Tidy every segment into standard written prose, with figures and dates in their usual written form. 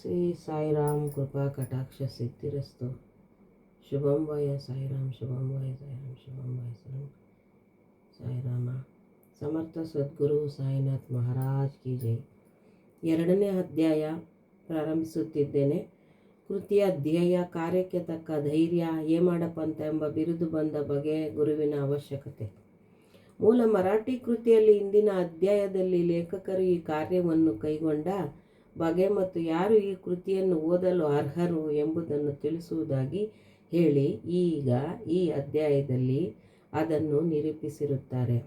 ಶ್ರೀ ಸಾಯಿರಾಮ್ ಕೃಪಾ ಕಟಾಕ್ಷ ಸಿದ್ಧಿರಸ್ತು. ಶುಭಂ ಭಯ ಸಾಯಿರಾಮ್, ಶುಭಂ ಭಯ ಸಾಯಿರಾಮ್, ಶುಭಂ ಭಯ ಸಾಯಿರಾಮ. ಸಮರ್ಥ ಸದ್ಗುರು ಸಾಯಿನಾಥ್ ಮಹಾರಾಜ್ ಕಿ ಜೈ. 2ನೇ ಅಧ್ಯಾಯ ಪ್ರಾರಂಭಿಸುತ್ತಿದ್ದೇನೆ. ಕೃತಿಯ ಧ್ಯೇಯ, ಕಾರ್ಯಕ್ಕೆ ತಕ್ಕ ಧೈರ್ಯ, ಹೇಮಾಡಪಂಥ ಎಂಬ ಬಿರುದು ಬಂದ ಬಗೆ, ಗುರುವಿನ ಅವಶ್ಯಕತೆ. ಮೂಲ ಮರಾಠಿ ಕೃತಿಯಲ್ಲಿ ಇಂದಿನ ಅಧ್ಯಾಯದಲ್ಲಿ ಲೇಖಕರು ಈ ಕಾರ್ಯವನ್ನು ಕೈಗೊಂಡ ಬಗೆ ಮತ್ತು ಯಾರು ಈ ಕೃತಿಯನ್ನು ಓದಲು ಅರ್ಹರು ಎಂಬುದನ್ನು ತಿಳಿಸುವುದಾಗಿ ಹೇಳಿ ಈಗ ಈ ಅಧ್ಯಾಯದಲ್ಲಿ ಅದನ್ನು ನಿರೂಪಿಸಿರುತ್ತಾರೆ.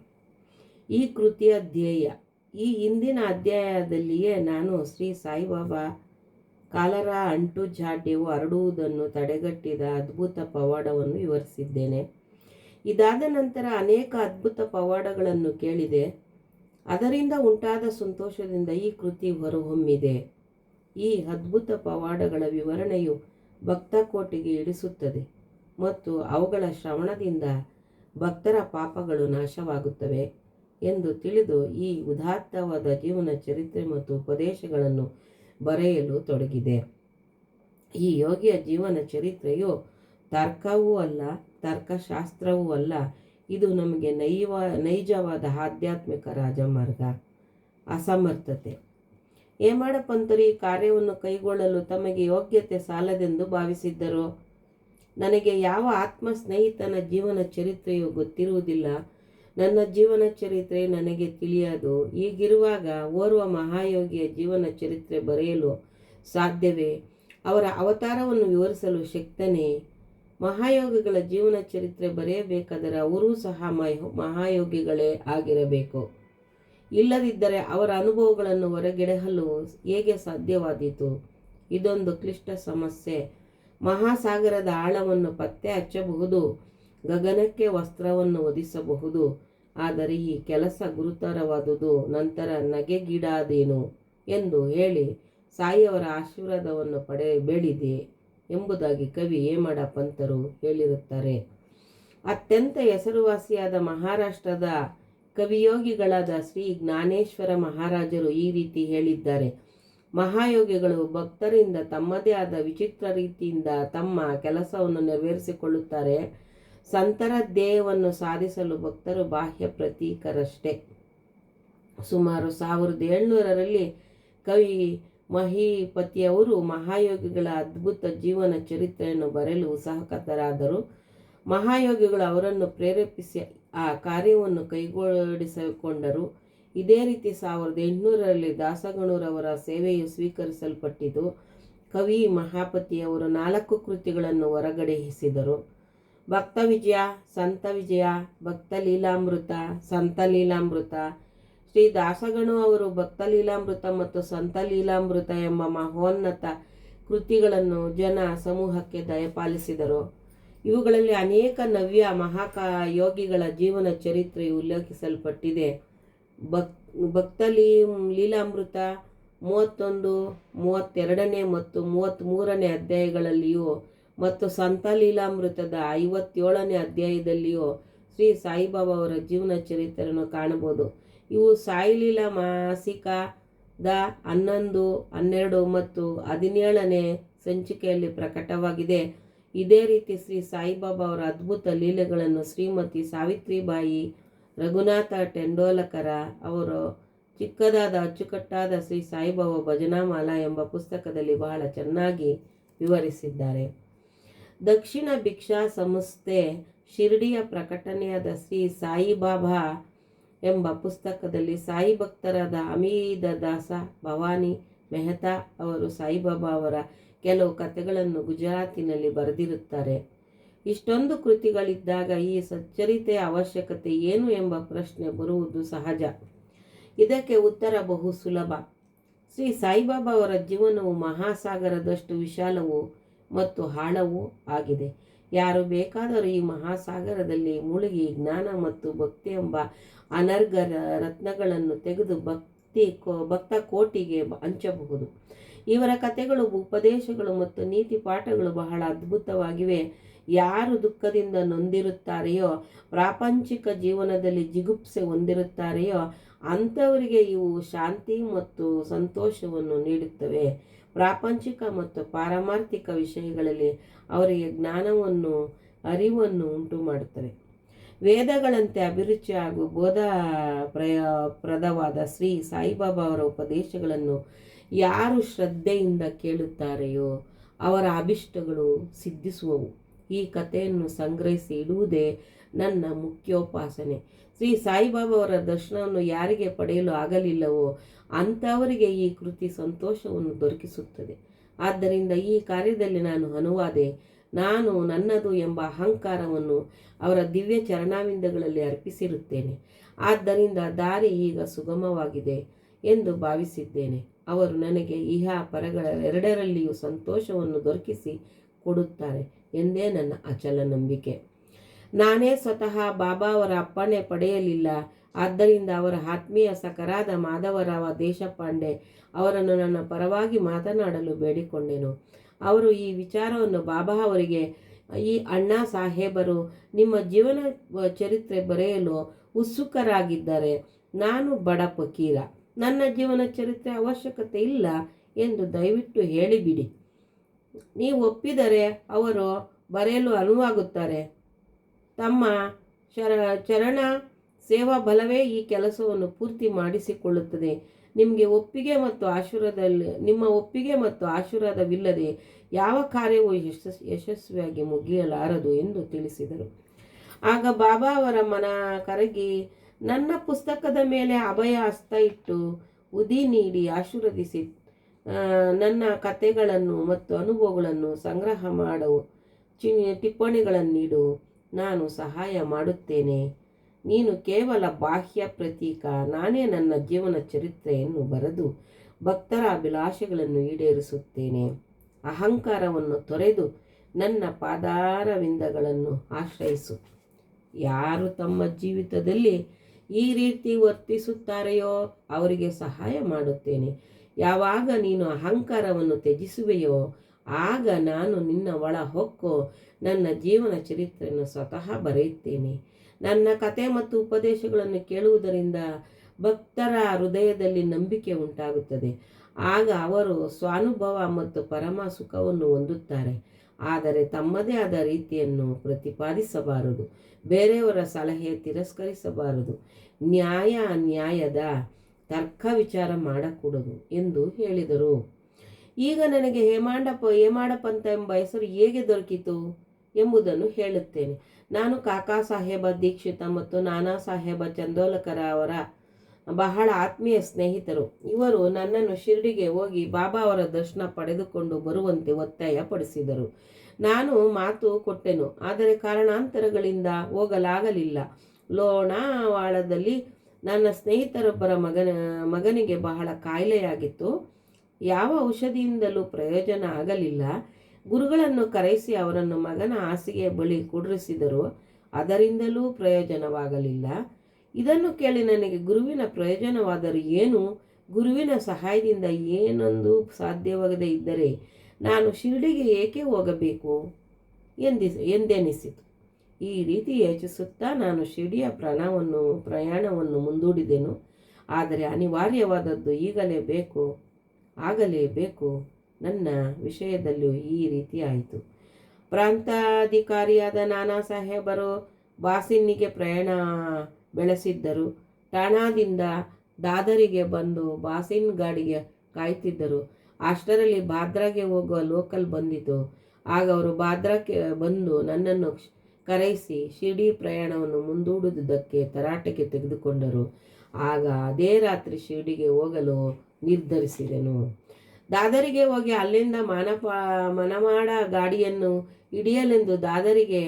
ಈ ಕೃತಿಯ ಧ್ಯೇಯ. ಈ ಹಿಂದಿನ ಅಧ್ಯಾಯದಲ್ಲಿಯೇ ನಾನು ಶ್ರೀ ಸಾಯಿಬಾಬಾ ಕಾಲರ ಅಂಟು ಜಾಡ್ಯವು ಹರಡುವುದನ್ನು ತಡೆಗಟ್ಟಿದ ಅದ್ಭುತ ಪವಾಡವನ್ನು ವಿವರಿಸಿದ್ದೇನೆ. ಇದಾದ ನಂತರ ಅನೇಕ ಅದ್ಭುತ ಪವಾಡಗಳನ್ನು ಕೇಳಿದೆ. ಅದರಿಂದ ಉಂಟಾದ ಸಂತೋಷದಿಂದ ಈ ಕೃತಿ ಹೊರಹೊಮ್ಮಿದೆ. ಈ ಅದ್ಭುತ ಪವಾಡಗಳ ವಿವರಣೆಯು ಭಕ್ತ ಕೋಟಿಗೆ ಇಳಿಸುತ್ತದೆ ಮತ್ತು ಅವುಗಳ ಶ್ರವಣದಿಂದ ಭಕ್ತರ ಪಾಪಗಳು ನಾಶವಾಗುತ್ತವೆ ಎಂದು ತಿಳಿದು ಈ ಉದಾತ್ತವಾದ ಜೀವನ ಚರಿತ್ರೆ ಮತ್ತು ಉಪದೇಶಗಳನ್ನು ಬರೆಯಲು ತೊಡಗಿದೆ. ಈ ಯೋಗಿಯ ಜೀವನ ಚರಿತ್ರೆಯು ತರ್ಕವೂ ಅಲ್ಲ, ತರ್ಕಶಾಸ್ತ್ರವೂ ಅಲ್ಲ. ಇದು ನಮಗೆ ನೈಜವಾದ ಆಧ್ಯಾತ್ಮಿಕ ರಾಜಮಾರ್ಗ. ಅಸಮರ್ಥತೆ. ಹೇಮಾಡಪಂಥರು ಈ ಕಾರ್ಯವನ್ನು ಕೈಗೊಳ್ಳಲು ತಮಗೆ ಯೋಗ್ಯತೆ ಸಾಲದೆಂದು ಭಾವಿಸಿದ್ದರು. ನನಗೆ ಯಾವ ಆತ್ಮ ಸ್ನೇಹಿತನ ಜೀವನ ಚರಿತ್ರೆಯು ಗೊತ್ತಿರುವುದಿಲ್ಲ. ನನ್ನ ಜೀವನ ಚರಿತ್ರೆ ನನಗೆ ತಿಳಿಯದು. ಹೀಗಿರುವಾಗ ಓರ್ವ ಮಹಾಯೋಗಿಯ ಜೀವನ ಚರಿತ್ರೆ ಬರೆಯಲು ಸಾಧ್ಯವೇ? ಅವರ ಅವತಾರವನ್ನು ವಿವರಿಸಲು ಶಕ್ತನೇ? ಮಹಾಯೋಗಿಗಳ ಜೀವನ ಚರಿತ್ರೆ ಬರೆಯಬೇಕಾದರೆ ಅವರೂ ಸಹ ಮಹಾಯೋಗಿಗಳೇ ಆಗಿರಬೇಕು. ಇಲ್ಲದಿದ್ದರೆ ಅವರ ಅನುಭವಗಳನ್ನು ಹೊರಗೆಡಹಲು ಹೇಗೆ ಸಾಧ್ಯವಾದೀತು? ಇದೊಂದು ಕ್ಲಿಷ್ಟ ಸಮಸ್ಯೆ. ಮಹಾಸಾಗರದ ಆಳವನ್ನು ಪತ್ತೆ ಹಚ್ಚಬಹುದು, ಗಗನಕ್ಕೆ ವಸ್ತ್ರವನ್ನು ಹೊದಿಸಬಹುದು. ಆದರೆ ಈ ಕೆಲಸ ಗುರುತರವಾದುದು. ನಂತರ ನಗೆಗೀಡಾದೇನು ಎಂದು ಹೇಳಿ ಸಾಯಿಯವರ ಆಶೀರ್ವಾದವನ್ನು ಬೇಡಿದೆ ಎಂಬುದಾಗಿ ಕವಿ ಹೇಮಾಡಪಂಥರು ಹೇಳಿರುತ್ತಾರೆ. ಅತ್ಯಂತ ಹೆಸರುವಾಸಿಯಾದ ಮಹಾರಾಷ್ಟ್ರದ ಕವಿಯೋಗಿಗಳಾದ ಶ್ರೀ ಜ್ಞಾನೇಶ್ವರ ಮಹಾರಾಜರು ಈ ರೀತಿ ಹೇಳಿದ್ದಾರೆ. ಮಹಾಯೋಗಿಗಳು ಭಕ್ತರಿಂದ ತಮ್ಮದೇ ಆದ ವಿಚಿತ್ರ ರೀತಿಯಿಂದ ತಮ್ಮ ಕೆಲಸವನ್ನು ನೆರವೇರಿಸಿಕೊಳ್ಳುತ್ತಾರೆ. ಸಂತರ ಧ್ಯೇಯವನ್ನು ಸಾಧಿಸಲು ಭಕ್ತರು ಬಾಹ್ಯ ಪ್ರತೀಕರಷ್ಟೇ. ಸುಮಾರು 1700ರಲ್ಲಿ ಕವಿ ಮಹಿಪತಿಯವರು ಮಹಾಯೋಗಿಗಳ ಅದ್ಭುತ ಜೀವನ ಚರಿತ್ರೆಯನ್ನು ಬರೆಯಲು ಉತ್ಸುಕರಾದರು. ಮಹಾಯೋಗಿಗಳು ಅವರನ್ನು ಪ್ರೇರೇಪಿಸಿ ಆ ಕಾರ್ಯವನ್ನು ಕೈಗೂಡಿಸಿಕೊಂಡರು. ಇದೇ ರೀತಿ 1800ರಲ್ಲಿ ದಾಸಗಣುರವರ ಸೇವೆಯು ಸ್ವೀಕರಿಸಲ್ಪಟ್ಟಿತು. ಕವಿ ಮಹಾಪತಿಯವರು 4 ಕೃತಿಗಳನ್ನು ಹೊರಗಡೆಯಿಸಿದರು. ಭಕ್ತ ವಿಜಯ, ಸಂತ ವಿಜಯ, ಭಕ್ತ ಲೀಲಾಮೃತ, ಸಂತ ಲೀಲಾಮೃತ. ಶ್ರೀ ದಾಸಗಣು ಅವರು ಭಕ್ತ ಲೀಲಾಮೃತ ಮತ್ತು ಸಂತ ಲೀಲಾಮೃತ ಎಂಬ ಮಹೋನ್ನತ ಕೃತಿಗಳನ್ನು ಜನ ಸಮೂಹಕ್ಕೆ ದಯಪಾಲಿಸಿದರು. ಇವುಗಳಲ್ಲಿ ಅನೇಕ ನವ್ಯ ಯೋಗಿಗಳ ಜೀವನ ಚರಿತ್ರೆಯು ಉಲ್ಲೇಖಿಸಲ್ಪಟ್ಟಿದೆ. ಭಕ್ತ ಲೀಲಾಮೃತ 31, 32ನೇ ಮತ್ತು 33ನೇ ಅಧ್ಯಾಯಗಳಲ್ಲಿಯೂ ಮತ್ತು ಸಂತ ಲೀಲಾಮೃತದ 57ನೇ ಅಧ್ಯಾಯದಲ್ಲಿಯೂ ಶ್ರೀ ಸಾಯಿಬಾಬಾ ಅವರ ಜೀವನ ಚರಿತ್ರೆಯನ್ನು ಕಾಣಬಹುದು. ಇವು ಸಾಯಿ ಲೀಲಾ ಮಾಸಿಕದ 11, 12 ಮತ್ತು 17ನೇ ಸಂಚಿಕೆಯಲ್ಲಿ ಪ್ರಕಟವಾಗಿದೆ. ಇದೇ ರೀತಿ ಶ್ರೀ ಸಾಯಿಬಾಬಾ ಅವರ ಅದ್ಭುತ ಲೀಲೆಗಳನ್ನು ಶ್ರೀಮತಿ ಸಾವಿತ್ರಿಬಾಯಿ ರಘುನಾಥ ಟೆಂಡೋಲಕರ ಅವರು ಚಿಕ್ಕದಾದ ಅಚ್ಚುಕಟ್ಟಾದ ಶ್ರೀ ಸಾಯಿಬಾಬಾ ಭಜನಾಮಾಲಾ ಎಂಬ ಪುಸ್ತಕದಲ್ಲಿ ಬಹಳ ಚೆನ್ನಾಗಿ ವಿವರಿಸಿದ್ದಾರೆ. ದಕ್ಷಿಣ ಭಿಕ್ಷಾ ಸಂಸ್ಥೆ ಶಿರ್ಡಿಯ ಪ್ರಕಟಣೆಯಾದ ಶ್ರೀ ಸಾಯಿಬಾಬಾ ಎಂಬ ಪುಸ್ತಕದಲ್ಲಿ ಸಾಯಿ ಭಕ್ತರಾದ ಹಮೀದದಾಸ ಭವಾನಿ ಮೆಹ್ತಾ ಅವರು ಸಾಯಿಬಾಬಾ ಅವರ ಕೆಲವು ಕಥೆಗಳನ್ನು ಗುಜರಾತಿನಲ್ಲಿ ಬರೆದಿರುತ್ತಾರೆ. ಇಷ್ಟೊಂದು ಕೃತಿಗಳಿದ್ದಾಗ ಈ ಸಚ್ಚರಿತೆಯ ಅವಶ್ಯಕತೆ ಏನು ಎಂಬ ಪ್ರಶ್ನೆ ಬರುವುದು ಸಹಜ. ಇದಕ್ಕೆ ಉತ್ತರ ಬಹು ಸುಲಭ. ಶ್ರೀ ಸಾಯಿಬಾಬಾ ಅವರ ಜೀವನವು ಮಹಾಸಾಗರದಷ್ಟು ವಿಶಾಲವೂ ಮತ್ತು ಆಳವೂ ಆಗಿದೆ. ಯಾರು ಬೇಕಾದರೂ ಈ ಮಹಾಸಾಗರದಲ್ಲಿ ಮುಳುಗಿ ಜ್ಞಾನ ಮತ್ತು ಭಕ್ತಿ ಎಂಬ ಅನರ್ಘ ರತ್ನಗಳನ್ನು ತೆಗೆದು ಭಕ್ತ ಕೋಟಿಗೆ ಹಂಚಬಹುದು. ಇವರ ಕಥೆಗಳು, ಉಪದೇಶಗಳು ಮತ್ತು ನೀತಿ ಪಾಠಗಳು ಬಹಳ ಅದ್ಭುತವಾಗಿವೆ. ಯಾರು ದುಃಖದಿಂದ ನೊಂದಿರುತ್ತಾರೆಯೋ, ಪ್ರಾಪಂಚಿಕ ಜೀವನದಲ್ಲಿ ಜಿಗುಪ್ಸೆ ಹೊಂದಿರುತ್ತಾರೆಯೋ ಅಂಥವರಿಗೆ ಇವು ಶಾಂತಿ ಮತ್ತು ಸಂತೋಷವನ್ನು ನೀಡುತ್ತವೆ. ಪ್ರಾಪಂಚಿಕ ಮತ್ತು ಪಾರಮಾರ್ಥಿಕ ವಿಷಯಗಳಲ್ಲಿ ಅವರಿಗೆ ಜ್ಞಾನವನ್ನು ಅರಿವನ್ನು ಉಂಟು ಮಾಡುತ್ತವೆ. ವೇದಗಳಂತೆ ಅಭಿರುಚಿ ಹಾಗೂ ಪ್ರದವಾದ ಶ್ರೀ ಸಾಯಿಬಾಬಾ ಅವರ ಉಪದೇಶಗಳನ್ನು ಯಾರು ಶ್ರದ್ಧೆಯಿಂದ ಕೇಳುತ್ತಾರೆಯೋ ಅವರ ಅಭಿಷ್ಟಗಳು ಸಿದ್ಧಿಸುವವು. ಈ ಕಥೆಯನ್ನು ಸಂಗ್ರಹಿಸಿ ಇಡುವುದೇ ನನ್ನ ಮುಖ್ಯೋಪಾಸನೆ. ಶ್ರೀ ಸಾಯಿಬಾಬಾ ಅವರ ದರ್ಶನವನ್ನು ಯಾರಿಗೆ ಪಡೆಯಲು ಆಗಲಿಲ್ಲವೋ ಅಂಥವರಿಗೆ ಈ ಕೃತಿ ಸಂತೋಷವನ್ನು ದೊರಕಿಸುತ್ತದೆ. ಆದ್ದರಿಂದ ಈ ಕಾರ್ಯದಲ್ಲಿ ನಾನು ಅನುವಾದೆ. ನಾನು ನನ್ನದು ಎಂಬ ಅಹಂಕಾರವನ್ನು ಅವರ ದಿವ್ಯ ಚರಣಾವಿಂದಗಳಲ್ಲಿ ಅರ್ಪಿಸಿರುತ್ತೇನೆ. ಆದ್ದರಿಂದ ದಾರಿ ಈಗ ಸುಗಮವಾಗಿದೆ ಎಂದು ಭಾವಿಸಿದ್ದೇನೆ. ಅವರು ನನಗೆ ಇಹ ಪರಗಳ ಎರಡರಲ್ಲಿಯೂ ಸಂತೋಷವನ್ನು ದೊರಕಿಸಿ ಕೊಡುತ್ತಾರೆ ಎಂದೇ ನನ್ನ ಅಚಲ ನಂಬಿಕೆ. ನಾನೇ ಸ್ವತಃ ಬಾಬಾ ಅವರ ಅಪ್ಪಣೆ ಪಡೆಯಲಿಲ್ಲ. ಆದ್ದರಿಂದ ಅವರ ಆತ್ಮೀಯ ಸಖರಾದ ಮಾಧವರಾವ ದೇಶಪಾಂಡೆ ಅವರನ್ನು ನನ್ನ ಪರವಾಗಿ ಮಾತನಾಡಲು ಬೇಡಿಕೊಂಡೆನು. ಅವರು ಈ ವಿಚಾರವನ್ನು ಬಾಬಾ ಅವರಿಗೆ, ಈ ಅಣ್ಣಾ ಸಾಹೇಬರು ನಿಮ್ಮ ಜೀವನ ಚರಿತ್ರೆ ಬರೆಯಲು ಉತ್ಸುಕರಾಗಿದ್ದರೆ ನಾನು ಬಡ ಫಕೀರ, ನನ್ನ ಜೀವನ ಚರಿತ್ರೆ ಅವಶ್ಯಕತೆ ಇಲ್ಲ ಎಂದು ದಯವಿಟ್ಟು ಹೇಳಿಬಿಡಿ. ನೀವು ಒಪ್ಪಿದರೆ ಅವರು ಬರೆಯಲು ಅನುವಾಗುತ್ತಾರೆ. ತಮ್ಮ ಚರಣ ಸೇವಾ ಬಲವೇ ಈ ಕೆಲಸವನ್ನು ಪೂರ್ತಿ ಮಾಡಿಸಿಕೊಳ್ಳುತ್ತದೆ. ನಿಮ್ಮ ಒಪ್ಪಿಗೆ ಮತ್ತು ಆಶೀರ್ವಾದವಿಲ್ಲದೆ ಯಾವ ಕಾರ್ಯವೂ ಯಶಸ್ವಿಯಾಗಿ ಮುಗಿಯಲಾರದು ಎಂದು ತಿಳಿಸಿದರು. ಆಗ ಬಾಬಾ ಅವರ ಮನ ಕರಗಿ ನನ್ನ ಪುಸ್ತಕದ ಮೇಲೆ ಅಭಯ ಹಸ್ತ ಇಟ್ಟು ಉದಿ ನೀಡಿ ಆಶೀರ್ವದಿಸಿ ನನ್ನ ಕಥೆಗಳನ್ನು ಮತ್ತು ಅನುಭವಗಳನ್ನು ಸಂಗ್ರಹ ಮಾಡು, ಟಿಪ್ಪಣಿಗಳನ್ನಿಡು, ನಾನು ಸಹಾಯ ಮಾಡುತ್ತೇನೆ. ನೀನು ಕೇವಲ ಬಾಹ್ಯ ಪ್ರತೀಕ. ನಾನೇ ನನ್ನ ಜೀವನ ಚರಿತ್ರೆಯನ್ನು ಬರೆದು ಭಕ್ತರ ಅಭಿಲಾಷೆಗಳನ್ನು ಈಡೇರಿಸುತ್ತೇನೆ. ಅಹಂಕಾರವನ್ನು ತೊರೆದು ನನ್ನ ಪಾದಾರವಿಂದಗಳನ್ನು ಆಶ್ರಯಿಸು. ಯಾರು ತಮ್ಮ ಜೀವಿತದಲ್ಲಿ ಈ ರೀತಿ ವರ್ತಿಸುತ್ತಾರೆಯೋ ಅವರಿಗೆ ಸಹಾಯ ಮಾಡುತ್ತೇನೆ. ಯಾವಾಗ ನೀನು ಅಹಂಕಾರವನ್ನು ತ್ಯಜಿಸುವೆಯೋ ಆಗ ನಾನು ನಿನ್ನ ಒಳ ಹೊಕ್ಕು ನನ್ನ ಜೀವನ ಚರಿತ್ರೆಯನ್ನು ಸ್ವತಃ ಬರೆಯುತ್ತೇನೆ. ನನ್ನ ಕತೆ ಮತ್ತು ಉಪದೇಶಗಳನ್ನು ಕೇಳುವುದರಿಂದ ಭಕ್ತರ ಹೃದಯದಲ್ಲಿ ನಂಬಿಕೆ ಉಂಟಾಗುತ್ತದೆ. ಆಗ ಅವರು ಸ್ವಾನುಭವ ಮತ್ತು ಪರಮ ಸುಖವನ್ನು ಹೊಂದುತ್ತಾರೆ. ಆದರೆ ತಮ್ಮದೇ ಆದ ರೀತಿಯನ್ನು ಪ್ರತಿಪಾದಿಸಬಾರದು. ಬೇರೆಯವರ ಸಲಹೆ ತಿರಸ್ಕರಿಸಬಾರದು. ನ್ಯಾಯದ ತರ್ಕ ವಿಚಾರ ಮಾಡಕೂಡದು ಎಂದು ಹೇಳಿದರು. ಈಗ ನನಗೆ ಹೇಮಾಡಪಂತ ಎಂಬ ಹೆಸರು ಹೇಗೆ ದೊರಕಿತು ಎಂಬುದನ್ನು ಹೇಳುತ್ತೇನೆ. ನಾನು ಕಾಕಾ ಸಾಹೇಬ ದೀಕ್ಷಿತ ಮತ್ತು ನಾನಾ ಸಾಹೇಬ ಚಂದೋಲಕರ ಅವರ ಬಹಳ ಆತ್ಮೀಯ ಸ್ನೇಹಿತರು. ಇವರು ನನ್ನನ್ನು ಶಿರ್ಡಿಗೆ ಹೋಗಿ ಬಾಬಾ ಅವರ ದರ್ಶನ ಪಡೆದುಕೊಂಡು ಬರುವಂತೆ ಒತ್ತಾಯ ಪಡಿಸಿದರು. ನಾನು ಮಾತು ಕೊಟ್ಟೆನು, ಆದರೆ ಕಾರಣಾಂತರಗಳಿಂದ ಹೋಗಲಾಗಲಿಲ್ಲ. ಲೋಣಾವಾಳದಲ್ಲಿ ನನ್ನ ಸ್ನೇಹಿತರೊಬ್ಬರ ಮಗನಿಗೆ ಬಹಳ ಕಾಯಿಲೆಯಾಗಿತ್ತು. ಯಾವ ಔಷಧಿಯಿಂದಲೂ ಪ್ರಯೋಜನ ಆಗಲಿಲ್ಲ. ಗುರುಗಳನ್ನು ಕರೆಸಿ ಅವರನ್ನು ಮಗನ ಹಾಸಿಗೆ ಬಳಿ ಕುಳ್ಳಿರಿಸಿದರು. ಅದರಿಂದಲೂ ಪ್ರಯೋಜನವಾಗಲಿಲ್ಲ. ಇದನ್ನು ಕೇಳಿ ನನಗೆ ಗುರುವಿನ ಪ್ರಯೋಜನವಾದರೂ ಏನು, ಗುರುವಿನ ಸಹಾಯದಿಂದ ಏನೊಂದು ಸಾಧ್ಯವಾಗದೇ ಇದ್ದರೆ ನಾನು ಶಿರ್ಡಿಗೆ ಏಕೆ ಹೋಗಬೇಕು ಎಂದೆನಿಸಿತು. ಈ ರೀತಿ ಯೋಚಿಸುತ್ತಾ ನಾನು ಶಿರ್ಡಿಯ ಪ್ರಯಾಣವನ್ನು ಮುಂದೂಡಿದೆನು. ಆದರೆ ಅನಿವಾರ್ಯವಾದದ್ದು ಆಗಲೇಬೇಕು. ನನ್ನ ವಿಷಯದಲ್ಲೂ ಈ ರೀತಿ ಆಯಿತು. ಪ್ರಾಂತಾಧಿಕಾರಿಯಾದ ನಾನಾ ಸಾಹೇಬರು ಬಾಸಿನ್ನಿಗೆ ಪ್ರಯಾಣ ಬೆಳೆಸಿದ್ದರು. ಠಾಣಾದಿಂದ ದಾದರಿಗೆ ಬಂದು ಬಾಸಿನ್ ಗಾಡಿಗೆ ಕಾಯ್ತಿದ್ದರು. ಅಷ್ಟರಲ್ಲಿ ಬಾದ್ರಾಗೆ ಹೋಗುವ ಲೋಕಲ್ ಬಂದಿತು. ಆಗ ಅವರು ಬಾದ್ರಾಕ್ಕೆ ಬಂದು ನನ್ನನ್ನು ಕರೆಯಿಸಿ ಶಿರ್ಡಿ ಪ್ರಯಾಣವನ್ನು ಮುಂದೂಡುವುದಕ್ಕೆ ತರಾಟೆಗೆ ತೆಗೆದುಕೊಂಡರು. ಆಗ ಅದೇ ರಾತ್ರಿ ಶಿರ್ಡಿಗೆ ಹೋಗಲು ನಿರ್ಧರಿಸಿದೆನು. ದಾದರಿಗೆ ಹೋಗಿ ಅಲ್ಲಿಂದ ಮನಮಾಡ ಗಾಡಿಯನ್ನು ಹಿಡಿಯಲೆಂದು ದಾದರಿಗೆ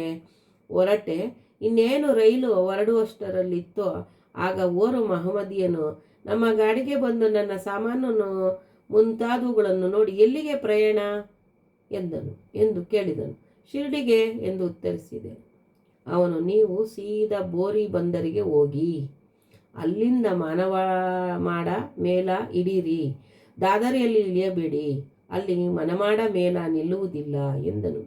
ಹೊರಟೆ. ಇನ್ನೇನು ರೈಲು ಹೊರಡುವಷ್ಟರಲ್ಲಿತ್ತೋ ಆಗ ಓರು ಮಹಮ್ಮದಿಯನು ನಮ್ಮ ಗಾಡಿಗೆ ಬಂದು ನನ್ನ ಸಾಮಾನನ್ನು ಮುಂತಾದವುಗಳನ್ನು ನೋಡಿ ಎಲ್ಲಿಗೆ ಪ್ರಯಾಣ ಎಂದು ಕೇಳಿದನು. ಶಿರ್ಡಿಗೆ ಎಂದು ಉತ್ತರಿಸಿದೆ. ಅವನು, ನೀವು ಸೀದಾ ಬೋರಿ ಬಂದರಿಗೆ ಹೋಗಿ ಅಲ್ಲಿಂದ ಮಾಡ ಮೇಲ ಹಿಡೀರಿ. ದಾದರಿಯಲ್ಲಿ ಇಳಿಯಬೇಡಿ, ಅಲ್ಲಿ ಮನಮಾಡ ಮೇಲ ನಿಲ್ಲುವುದಿಲ್ಲ ಎಂದನು.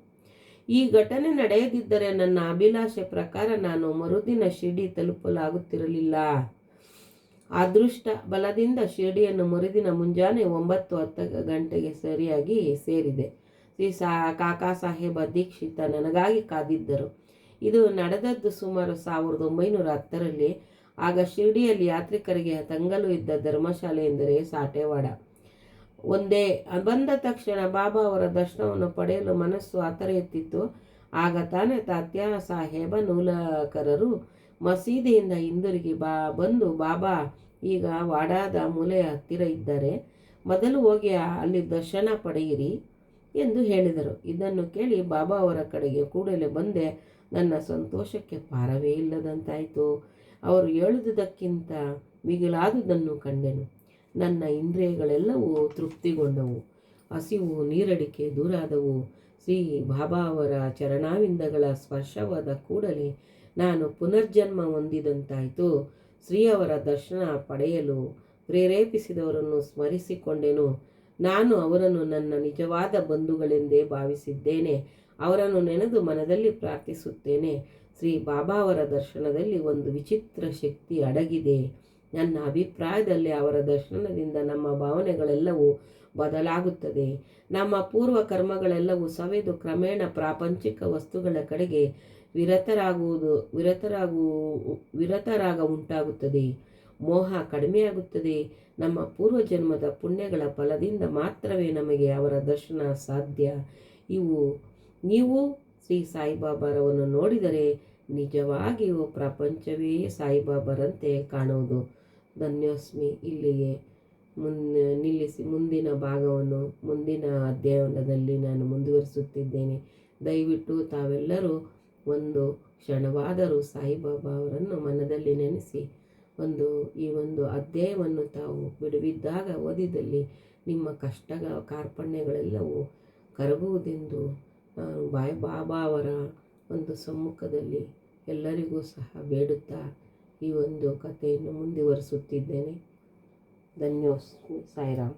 ಈ ಘಟನೆ ನಡೆಯದಿದ್ದರೆ ನನ್ನ ಅಭಿಲಾಷೆ ಪ್ರಕಾರ ನಾನು ಮರುದಿನ ಶಿರ್ಡಿ ತಲುಪಲಾಗುತ್ತಿರಲಿಲ್ಲ. ಅದೃಷ್ಟ ಬಲದಿಂದ ಶಿರ್ಡಿಯನ್ನು ಮರುದಿನ ಮುಂಜಾನೆ 9:10 ಗಂಟೆಗೆ ಸರಿಯಾಗಿ ಸೇರಿದೆ. ಶ್ರೀ ಕಾಕಾ ಸಾಹೇಬ ದೀಕ್ಷಿತ ನನಗಾಗಿ ಕಾದಿದ್ದರು. ಇದು ನಡೆದದ್ದು ಸುಮಾರು 1910ರಲ್ಲಿ. ಆಗ ಶಿರ್ಡಿಯಲ್ಲಿ ಯಾತ್ರಿಕರಿಗೆ ತಂಗಲು ಇದ್ದ ಧರ್ಮಶಾಲೆ ಎಂದರೆ ಸಾಟೆವಾಡ ಒಂದೇ. ಬಂದ ತಕ್ಷಣ ಬಾಬಾ ಅವರ ದರ್ಶನವನ್ನು ಪಡೆಯಲು ಮನಸ್ಸು ಆತರ ಎತ್ತಿತ್ತು. ಆಗ ತಾನೇ ತಾತ್ಯಾ ಸಾಹೇಬ ನೂಲಕರರು ಮಸೀದಿಯಿಂದ ಹಿಂದಿರುಗಿ ಬಂದು, ಬಾಬಾ ಈಗ ವಾಡಾದ ಮೂಲೆಯ ಹತ್ತಿರ ಇದ್ದಾರೆ, ಮೊದಲು ಹೋಗಿ ಅಲ್ಲಿ ದರ್ಶನ ಪಡೆಯಿರಿ ಎಂದು ಹೇಳಿದರು. ಇದನ್ನು ಕೇಳಿ ಬಾಬಾ ಅವರ ಕಡೆಗೆ ಕೂಡಲೇ ಬಂದೆ. ನನ್ನ ಸಂತೋಷಕ್ಕೆ ಪಾರವೇ ಇಲ್ಲದಂತಾಯಿತು. ಅವರು ಹೇಳುವುದಕ್ಕಿಂತ ಮಿಗಿಲಾದುದನ್ನು ಕಂಡೆನು. ನನ್ನ ಇಂದ್ರಿಯಗಳೆಲ್ಲವೂ ತೃಪ್ತಿಗೊಂಡವು. ಹಸಿವು ನೀರಡಿಕೆ ದೂರಾದವು. ಶ್ರೀ ಬಾಬಾ ಅವರ ಚರಣಾವಿಂದಗಳ ಸ್ಪರ್ಶವಾದ ಕೂಡಲೇ ನಾನು ಪುನರ್ಜನ್ಮ ಹೊಂದಿದಂತಾಯಿತು. ಶ್ರೀಯವರ ದರ್ಶನ ಪಡೆಯಲು ಪ್ರೇರೇಪಿಸಿದವರನ್ನು ಸ್ಮರಿಸಿಕೊಂಡೆನು. ನಾನು ಅವರನ್ನು ನನ್ನ ನಿಜವಾದ ಬಂಧುಗಳೆಂದೇ ಭಾವಿಸಿದ್ದೇನೆ. ಅವರನ್ನು ನೆನೆದು ಮನದಲ್ಲಿ ಪ್ರಾರ್ಥಿಸುತ್ತೇನೆ. ಶ್ರೀ ಬಾಬಾ ಅವರ ದರ್ಶನದಲ್ಲಿ ಒಂದು ವಿಚಿತ್ರ ಶಕ್ತಿ ಅಡಗಿದೆ. ನನ್ನ ಅಭಿಪ್ರಾಯದಲ್ಲಿ ಅವರ ದರ್ಶನದಿಂದ ನಮ್ಮ ಭಾವನೆಗಳೆಲ್ಲವೂ ಬದಲಾಗುತ್ತದೆ. ನಮ್ಮ ಪೂರ್ವ ಕರ್ಮಗಳೆಲ್ಲವೂ ಸವೆದು ಕ್ರಮೇಣ ಪ್ರಾಪಂಚಿಕ ವಸ್ತುಗಳ ಕಡೆಗೆ ವಿರತರಾಗ ಉಂಟಾಗುತ್ತದೆ. ಮೋಹ ಕಡಿಮೆಯಾಗುತ್ತದೆ. ನಮ್ಮ ಪೂರ್ವಜನ್ಮದ ಪುಣ್ಯಗಳ ಫಲದಿಂದ ಮಾತ್ರವೇ ನಮಗೆ ಅವರ ದರ್ಶನ ಸಾಧ್ಯ. ನೀವು ಶ್ರೀ ಸಾಯಿಬಾಬಾರವನ್ನು ನೋಡಿದರೆ ನಿಜವಾಗಿಯೂ ಪ್ರಪಂಚವೇ ಸಾಯಿಬಾಬಾರಂತೆ ಕಾಣುವುದು. ಧನ್ಯೋಸ್ಮಿ. ಇಲ್ಲಿಗೆ ನಿಲ್ಲಿಸಿ ಮುಂದಿನ ಭಾಗವನ್ನು ಮುಂದಿನ ಅಧ್ಯಾಯದಲ್ಲಿ ನಾನು ಮುಂದುವರಿಸುತ್ತಿದ್ದೇನೆ. ದಯವಿಟ್ಟು ತಾವೆಲ್ಲರೂ ಒಂದು ಕ್ಷಣವಾದರೂ ಸಾಯಿಬಾಬಾ ಅವರನ್ನು ಮನದಲ್ಲಿ ನೆನೆಸಿ ಈ ಒಂದು ಅಧ್ಯಾಯವನ್ನು ತಾವು ಬಿಡುವಿದ್ದಾಗ ಓದಿದಲ್ಲಿ ನಿಮ್ಮ ಕಷ್ಟ ಕಾರ್ಪಣ್ಯಗಳೆಲ್ಲವೂ ಕರಗುವುದೆಂದು ನಾನು ಬಾಬಾ ಅವರ ಒಂದು ಸಮ್ಮುಖದಲ್ಲಿ ಎಲ್ಲರಿಗೂ ಸಹ ಬೇಡುತ್ತಾ ಈ ಒಂದು ಕಥೆಯನ್ನು ಮುಂದುವರಿಸುತ್ತಿದ್ದೇನೆ. ಧನ್ಯೋಸ್ಮಿ. ಸಾಯಿರಾಮ್.